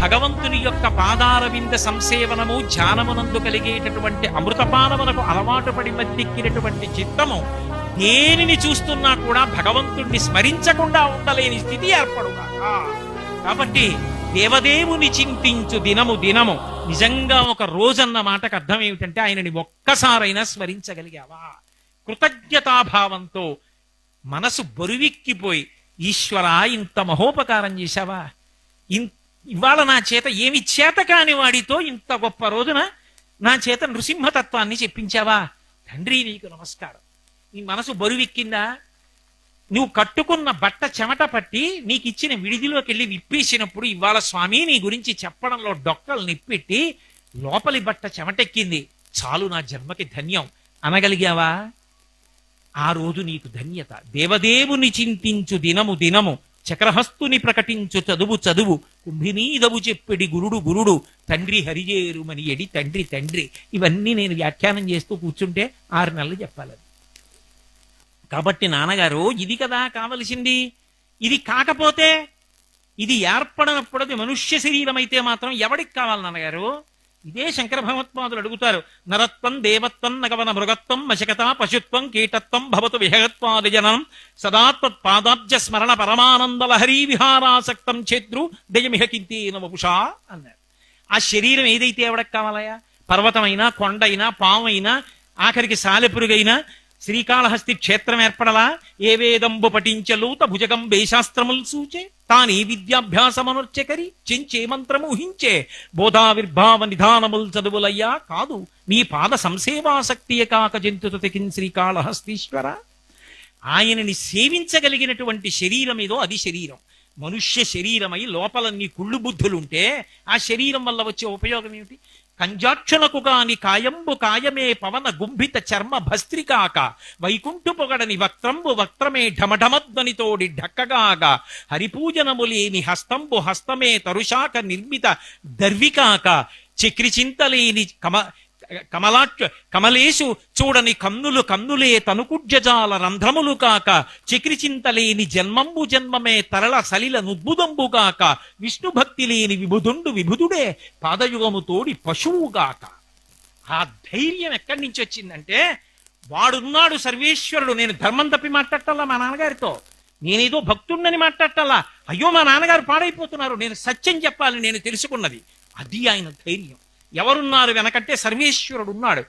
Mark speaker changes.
Speaker 1: భగవంతుని యొక్క పాదారవింద సంసేవనము ధ్యానమునందు కలిగేటటువంటి అమృతపానమునకు అలవాటు పడి మద్దెక్కినటువంటి చిత్తము దేనిని చూస్తున్నా కూడా భగవంతుణ్ణి స్మరించకుండా ఉండలేని స్థితి ఏర్పడుగాక. కాబట్టి దేవదేవుని చింతించు దినము దినము. నిజంగా ఒక రోజన్న మాటకు అర్థం ఏమిటంటే ఆయనని ఒక్కసారైనా స్మరించగలిగావా? కృతజ్ఞతాభావంతో మనసు బరువెక్కిపోయి, ఈశ్వర ఇంత మహోపకారం చేశావా, ఇవాళ నా చేత ఏమి చేత కాని వాడితో ఇంత గొప్ప రోజున నా చేత నృసింహతత్వాన్ని చెప్పించావా, తండ్రి నీకు నమస్కారం. నీ మనసు బరువెక్కిందా? నువ్వు కట్టుకున్న బట్ట చెమట పట్టి నీకు ఇచ్చిన విడిదిలోకి వెళ్ళి విప్పేసినప్పుడు ఇవాళ స్వామి నీ గురించి చెప్పడంలో డొక్కలు నిప్పెట్టి లోపలి బట్ట చెమటెక్కింది, చాలు నా జన్మకి ధన్యం అనగలిగావా? ఆ రోజు నీకు ధన్యత. దేవదేవుని చింతించు దినము దినము, చక్రహస్తుని ప్రకటించు చదువు చదువు, కుంభినీదవు చెప్పెడి గురుడు గురుడు, తండ్రి హరిజేరుమని ఎడి తండ్రి తండ్రి. ఇవన్నీ నేను వ్యాఖ్యానం చేస్తూ కూర్చుంటే 6 నెలలు చెప్పాలి. కాబట్టి నాన్నగారు ఇది కదా కావలసింది. ఇది కాకపోతే, ఇది ఏర్పడనప్పుడు అది మనుష్య శరీరం అయితే మాత్రం ఎవడికి కావాలి నాన్నగారు? ఇదే శంకర భగవత్పాదులు అడుగుతారు. నరత్వం దేవత్వం నగవన మృగత్వం మశకత పశుత్వం కీటత్వం భవతు విహగత్వాది జనం సదాత్వత్పాదాబ్జ స్మరణ పరమానంద లహరీ విహారాసక్తం చేద్రు దయమిహ కింతేన వపుషా అన్నారు. ఆ శరీరం ఏదైతే ఎవడకు కావాలయా? పర్వతమైనా, కొండైనా, పామైనా, ఆఖరికి సాలెపురుగైనా, శ్రీకాళహస్తి క్షేత్రం ఏర్పడలా? ఏ వేదంబు పఠించలూత భుజగం వేశాస్త్రముల్ సూచే తాని విద్యాభ్యాసమనుర్చకరి చించే మంత్రము ఊహించే బోధావిర్భావ నిధానముల్ చదువులయ్యా కాదు నీ పాద సంసేవాసక్తియ కాక జంతుతకిన్ శ్రీకాళహస్తీశ్వర. ఆయనని సేవించగలిగినటువంటి శరీరం ఏదో అది శరీరం. మనుష్య శరీరమై లోపలన్నీ కుళ్ళు బుద్ధులుంటే ఆ శరీరం వల్ల వచ్చే ఉపయోగం ఏమిటి? కంజాక్షునకు కాని కాయంబు కాయమే పవన గుంభిత చర్మ భస్త్రికాక వైకుంఠు పొగడని వక్త్రంబు వక్త్రమే ఢమఢమధ్వనితోడి ఢక్కగాక హరిపూజనము లేని హస్తంబు హస్తమే తరుశాక నిర్మిత దర్వికాక చక్రిచింతలేని కమలేశు చూడని కన్నులు కన్నులే తనుకుడ్జజాల రంధ్రములు కాక చక్రిచింతలేని జన్మంబు జన్మమే తరళ సలిల నుద్భుదంబు కాక విష్ణు భక్తి లేని విభుదుండు విభుదుడే పాదయుగము తోడి పశువుగాక. ఆ ధైర్యం ఎక్కడి నుంచి వచ్చిందంటే, వాడున్నాడు సర్వేశ్వరుడు. నేను ధర్మం తప్పి మాట్లాడటల్లా మా నాన్నగారితో, నేనేదో భక్తుడిని మాట్లాడటల్లా, అయ్యో మా నాన్నగారు పాడైపోతున్నారు, నేను సత్యం చెప్పాలి, నేను తెలుసుకున్నది. అది ఆయన ధైర్యం. ఎవరున్నారు వెనకంటే సర్వేశ్వరుడు ఉన్నాడు.